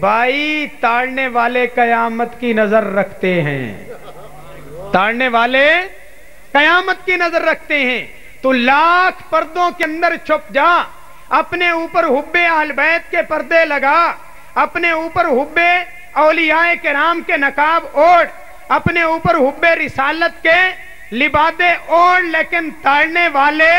بھائی تاڑنے والے قیامت کی نظر رکھتے ہیں، تاڑنے والے قیامت کی نظر رکھتے ہیں۔ تو لاکھ پردوں کے اندر چھپ جا، اپنے اوپر حب اہل بیت کے پردے لگا، اپنے اوپر حب اولیاء کرام کے نقاب اوڑھ، اپنے اوپر حب رسالت کے لبادے اوڑھ، لیکن تاڑنے والے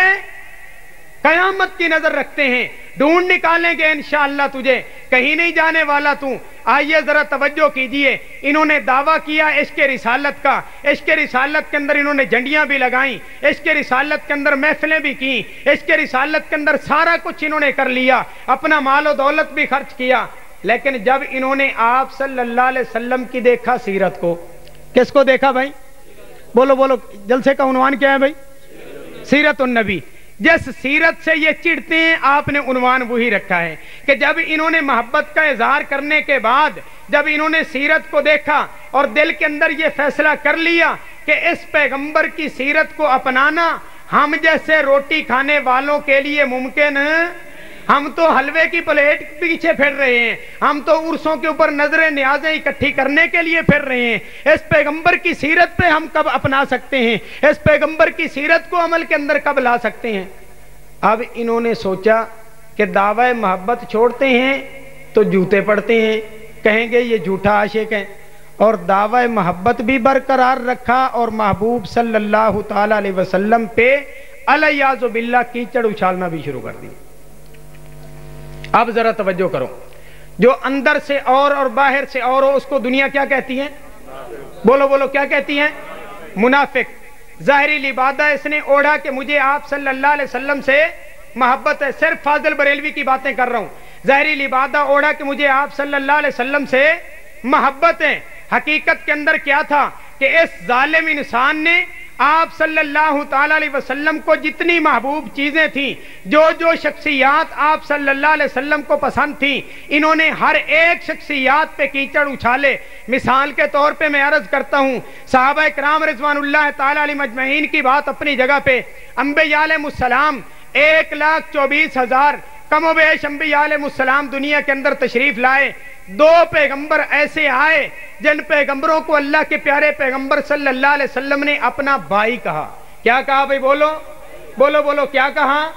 قیامت کی نظر رکھتے ہیں۔ ڈھونڈ نکالیں گے انشاءاللہ تجھے، کہیں نہیں جانے والا تو۔ آئیے ذرا توجہ کیجئے، انہوں نے دعویٰ کیا عشق رسالت کا، عشق رسالت کے اندر انہوں نے جھنڈیاں بھی لگائیں، عشق رسالت کے اندر محفلیں بھی کی، عشق رسالت کے اندر سارا کچھ انہوں نے کر لیا، اپنا مال و دولت بھی خرچ کیا، لیکن جب انہوں نے آپ صلی اللہ علیہ وسلم کی دیکھا سیرت کو، کس کو دیکھا بھائی؟ بولو بولو، جلسے کا عنوان کیا ہے بھائی؟ سیرت النبی۔ جس سیرت سے یہ چڑھتے ہیں آپ نے عنوان وہی رکھا ہے کہ جب انہوں نے محبت کا اظہار کرنے کے بعد جب انہوں نے سیرت کو دیکھا اور دل کے اندر یہ فیصلہ کر لیا کہ اس پیغمبر کی سیرت کو اپنانا ہم جیسے روٹی کھانے والوں کے لیے ممکن، ہم تو حلوے کی پلیٹ پیچھے پھر رہے ہیں، ہم تو عرسوں کے اوپر نظریں نیازیں اکٹھی کرنے کے لیے پھر رہے ہیں، اس پیغمبر کی سیرت پہ ہم کب اپنا سکتے ہیں، اس پیغمبر کی سیرت کو عمل کے اندر کب لا سکتے ہیں؟ اب انہوں نے سوچا کہ دعوی محبت چھوڑتے ہیں تو جوتے پڑتے ہیں، کہیں گے یہ جھوٹا عاشق ہے، اور دعوی محبت بھی برقرار رکھا اور محبوب صلی اللہ تعالی علیہ وسلم پہ الیاذ باللہ کیچڑ اچھالنا بھی شروع کر دی۔ اب ذرا توجہ کرو، جو اندر سے اور باہر سے اور ہو اس کو دنیا کیا کہتی ہے؟ بولو بولو، کیا کہتی ہے؟ منافق۔ ظاہری لبادہ اس نے اوڑھا کہ مجھے آپ صلی اللہ علیہ وسلم سے محبت ہے، صرف فاضل بریلوی کی باتیں کر رہا ہوں، ظاہری لبادہ اوڑھا کہ مجھے آپ صلی اللہ علیہ وسلم سے محبت ہے، حقیقت کے اندر کیا تھا کہ اس ظالم انسان نے آپ صلی اللہ تعالی علیہ وسلم کو جتنی محبوب چیزیں تھیں، جو شخصیات آپ صلی اللہ علیہ وسلم کو پسند تھیں، انہوں نے ہر ایک شخصیات پہ کیچڑ اچھالے۔ مثال کے طور پہ میں عرض کرتا ہوں، صحابہ کرام رضوان اللہ تعالی علیہ مجمعین کی بات اپنی جگہ پہ، انبیاء علیہ السلام 1,24,000 کم و بیش انبیاء علیہ السلام دنیا کے اندر تشریف لائے، دو پیغمبر ایسے آئے جن پیغمبروں کو اللہ کے پیارے پیغمبر صلی اللہ علیہ وسلم نے اپنا بھائی کہا۔ کیا کہا بھائی؟ بولو بولو بولو، کیا کہا؟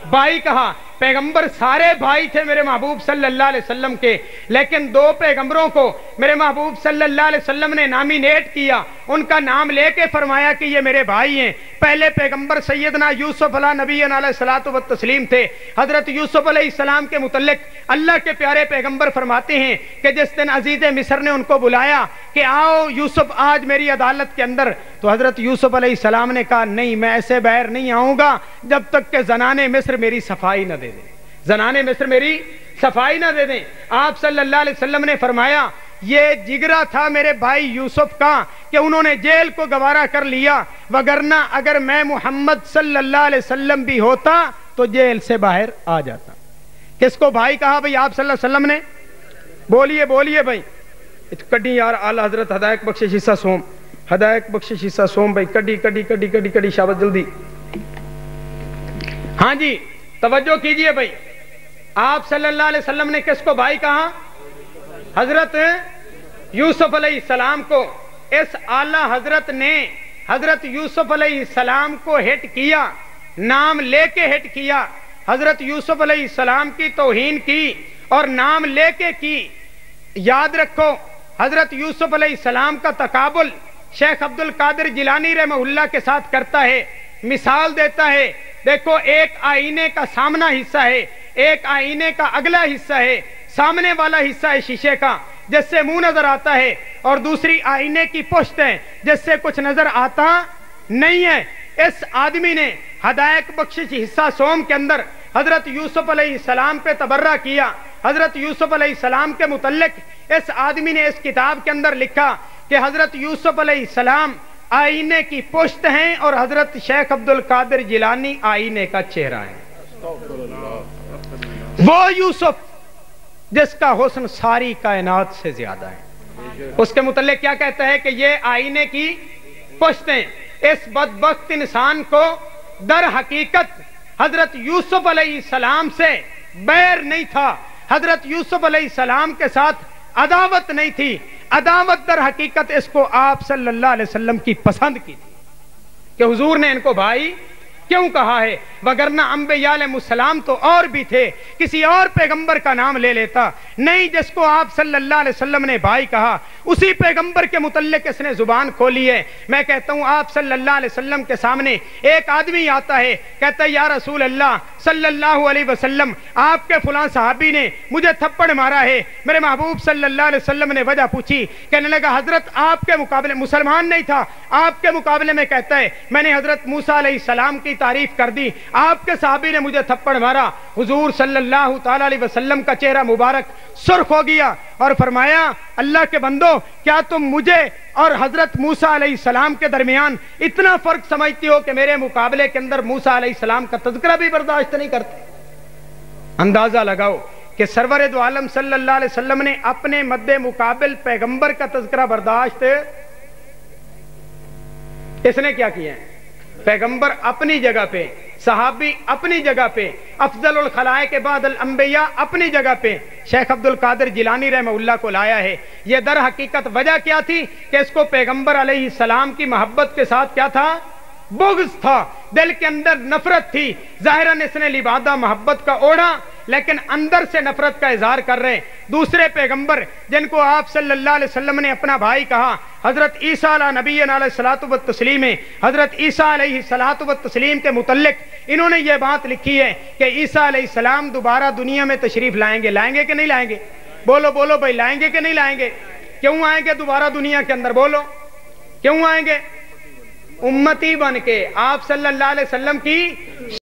بھائی کہا۔ پیغمبر سارے بھائی تھے میرے محبوب صلی اللہ علیہ وسلم کے، لیکن دو پیغمبروں کو میرے محبوب صلی اللہ علیہ وسلم نے نامینیٹ کیا، ان کا نام لے کے فرمایا کہ یہ میرے بھائی ہیں۔ پہلے پیغمبر سیدنا یوسف علیہ نبی علیہ الصلوۃ والتسلیم تھے۔ حضرت یوسف علیہ السلام کے متعلق اللہ کے پیارے پیغمبر فرماتے ہیں کہ جس دن عزیز مصر نے ان کو بلایا کہ آؤ یوسف آج میری عدالت کے اندر، تو حضرت یوسف علیہ السلام نے کہا نہیں، میں ایسے باہر نہیں آؤں گا جب تک کہ زنانے مصر میری صفائی نہ دے دیں، زنانے مصر میری صفائی نہ دے دیں۔ آپ صلی اللہ علیہ وسلم نے فرمایا یہ جگرا تھا میرے بھائی یوسف کا کہ انہوں نے جیل کو گوارا کر لیا، وگرنہ اگر میں محمد صلی اللہ علیہ وسلم بھی ہوتا تو جیل سے باہر آ جاتا۔ کس کو بھائی کہا بھائی آپ صلی اللہ علیہ وسلم نے؟ بولیے بولیے بھائی، کڈی یار اعلی حضرت ہدایت بخشش حصہ سوم، ہدایت بخشش حصہ سوم بھائی، کڈی کڈی کڈی کڈی کڈی، شابت جلدی۔ ہاں جی توجہ کیجئے بھائی، آپ صلی اللہ علیہ وسلم نے کس کو بھائی کہا؟ حضرت یوسف علیہ السلام کو۔ اس اعلی حضرت نے حضرت یوسف علیہ السلام کو ہٹ کیا، نام لے کے ہٹ کیا، حضرت یوسف علیہ السلام کی توہین کی اور نام لے کے کی۔ یاد رکھو حضرت یوسف علیہ السلام کا تقابل شیخ عبد القادر جیلانی رحمہ اللہ کے ساتھ کرتا ہے، مثال دیتا ہے، دیکھو ایک آئینے کا سامنا حصہ ہے، ایک آئینے کا اگلا حصہ ہے، سامنے والا حصہ ہے شیشے کا جس سے منہ نظر آتا ہے، اور دوسری آئینے کی پشت ہے جس سے کچھ نظر آتا نہیں ہے۔ اس آدمی نے ہدایت بخشش حصہ سوم کے اندر حضرت یوسف علیہ السلام پہ تبرہ کیا۔ حضرت یوسف علیہ السلام کے متعلق اس آدمی نے اس کتاب کے اندر لکھا کہ حضرت یوسف علیہ السلام آئینے کی پشت ہیں اور حضرت شیخ عبد القادر جیلانی آئینے کا چہرہ ہے۔ وہ یوسف جس کا حسن ساری کائنات سے زیادہ ہے، اس کے متعلق کیا کہتا ہے کہ یہ آئینے کی پشتیں۔ اس بدبخت انسان کو در حقیقت حضرت یوسف علیہ السلام سے بیر نہیں تھا، حضرت یوسف علیہ السلام کے ساتھ عداوت نہیں تھی، عداوت در حقیقت اس کو آپ صلی اللہ علیہ وسلم کی پسند کی تھی کہ حضور نے ان کو بھائی کیوں کہا ہے، وگرنہ انبیاء علیہ السلام تو اور بھی تھے، کسی اور پیغمبر کا نام لے لیتا، نہیں جس کو آپ صلی اللہ علیہ وسلم نے بھائی کہا اسی پیغمبر کے متعلق اس نے زبان کھولی ہے۔ میں کہتا ہوں آپ صلی اللہ علیہ وسلم کے سامنے ایک آدمی آتا ہے، کہتا ہے یا رسول اللہ صلی اللہ علیہ وسلم آپ کے فلاں صحابی نے مجھے تھپڑ مارا ہے۔ میرے محبوب صلی اللہ علیہ وسلم نے وجہ پوچھی، کہنے لگا حضرت آپ کے مقابلے مسلمان نہیں تھا، آپ کے مقابلے میں کہتا ہے میں نے حضرت موسیٰ علیہ السلام کی تعریف کر دی، آپ کے صحابی نے مجھے تھپڑ مارا۔ حضور صلی اللہ تعالی علیہ وسلم کا چہرہ مبارک سرخ ہو گیا اور فرمایا اللہ کے بندو کیا تم مجھے اور حضرت موسیٰ علیہ السلام کے درمیان اتنا فرق سمجھتی ہو کہ میرے مقابلے کے اندر موسیٰ علیہ السلام کا تذکرہ بھی برداشت نہیں کرتے؟ اندازہ لگاؤ کہ سرور دو عالم صلی اللہ علیہ وسلم نے اپنے مد مقابل پیغمبر کا تذکرہ برداشت اس نے کیا کیا ہے؟ پیغمبر اپنی جگہ پہ، صحابی اپنی جگہ پہ، افضل الخلائق کے بعد الانبیاء اپنی جگہ پہ، شیخ عبد القادر جیلانی رحمہ اللہ کو لایا ہے۔ یہ در حقیقت وجہ کیا تھی کہ اس کو پیغمبر علیہ السلام کی محبت کے ساتھ کیا تھا؟ بغض تھا، دل کے اندر نفرت تھی۔ ظاہراً اس نے لبادہ محبت کا اوڑھا لیکن اندر سے نفرت کا اظہار کر رہے۔ دوسرے پیغمبر جن کو آپ صلی اللہ علیہ وسلم نے اپنا بھائی کہا، حضرت عیسیٰ علیہ نبی علیہ الصلوۃ والتسلیم، حضرت عیسیٰ علیہ الصلوۃ والتسلیم کے متعلق انہوں نے یہ بات لکھی ہے کہ عیسیٰ علیہ السلام دوبارہ دنیا میں تشریف لائیں گے۔ لائیں گے کہ نہیں لائیں گے؟ بولو بولو بھائی، لائیں گے کہ نہیں لائیں گے؟ کیوں آئیں گے دوبارہ دنیا کے اندر؟ بولو کیوں آئیں گے؟ امتی بن کے، آپ صلی اللہ علیہ وسلم کی